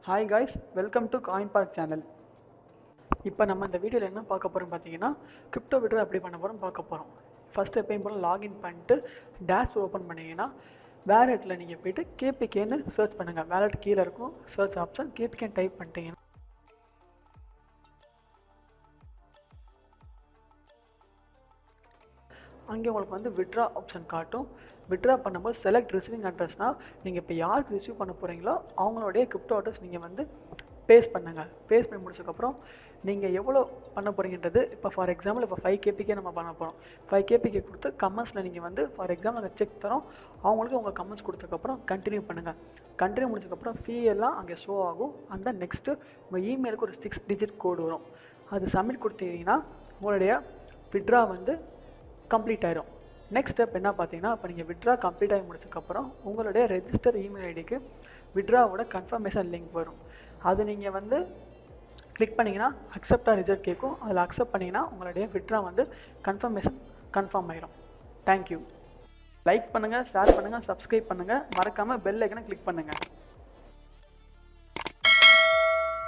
Hi guys, welcome to coin park channel. இப்போ நம்ம இந்த வீடியோவில் என்ன பார்க்க போகிறோம் பார்த்தீங்கன்னா, கிரிப்டோ விட்ரா எப்படி பண்ண போகிறோம் பார்க்க போகிறோம். ஃபஸ்ட்டு எப்பயும் போல் லாகின் பண்ணிட்டு டேஷ் ஓப்பன் பண்ணிங்கன்னா வேலெட்டில் நீங்கள் போய்ட்டு கேபிகேன்னு சர்ச் பண்ணுங்கள். வேலெட் கீழே இருக்கும் சர்ச் ஆப்ஷன், கேபிகேன்னு டைப் பண்ணிட்டீங்கன்னா அங்கே உங்களுக்கு வந்து விட்ரா ஆப்ஷன் காட்டும். விட்ரா பண்ணும்போது செலக்ட் ரிசீவிங் அட்ரஸ்னால் நீங்கள் இப்போ யாருக்கு ரிசீவ் பண்ண போகிறீங்களோ அவங்களுடைய கிரிப்டோ அட்ரஸ் நீங்கள் வந்து பேஸ்ட் பண்ணுங்கள். பேஸ்ட் பண்ணி முடிச்சதுக்கப்புறம் நீங்கள் எவ்வளோ பண்ண போகிறீங்கன்றது, இப்போ ஃபார் எக்ஸாம்பிள் இப்போ 5 கேபிகே நம்ம பண்ண போகிறோம். 5 கேபிகே கொடுத்து கமெண்ட்ஸில் நீங்கள் வந்து ஃபார் எக்ஸாம்பிள் அங்கே செக் தரோம், அவங்களுக்கு உங்கள் கமெண்ட்ஸ் கொடுத்ததுக்கப்புறம் கண்டினியூ பண்ணுங்கள். கண்டினியூ முடிச்சதுக்கப்புறம் ஃபீ எல்லாம் அங்கே ஷோ ஆகும். அந்த நெக்ஸ்ட்டு உங்கள் இமெயிலுக்கு ஒரு 6 டிஜிட் கோடு வரும். அது சப்மிட் கொடுத்தீங்கன்னா உங்களுடைய விட்ரா வந்து கம்ப்ளீட் ஆயிரும். நெக்ஸ்ட் ஸ்டெப் என்ன பார்த்தீங்கன்னா, இப்போ நீங்கள் விட்ரா கம்ப்ளீட் ஆகி முடிச்சதுக்கப்புறம் உங்களுடைய ரெஜிஸ்டர் இமெயில் ஐடிக்கு விட்ராவோட கன்ஃபர்மேஷன் லிங்க் வரும். அது நீங்கள் வந்து கிளிக் பண்ணிங்கன்னா அக்செப்டாக ரிஜெக்ட் கேட்கும். அதில் அக்செப்ட் பண்ணிங்கன்னா உங்களுடைய விட்ரா வந்து கன்ஃபார்ம் ஆயிரும். தேங்க்யூ. லைக் பண்ணுங்கள், ஷேர் பண்ணுங்கள், சப்ஸ்கிரைப் பண்ணுங்கள், மறக்காமல் பெல் ஐக்கனை கிளிக் பண்ணுங்கள்.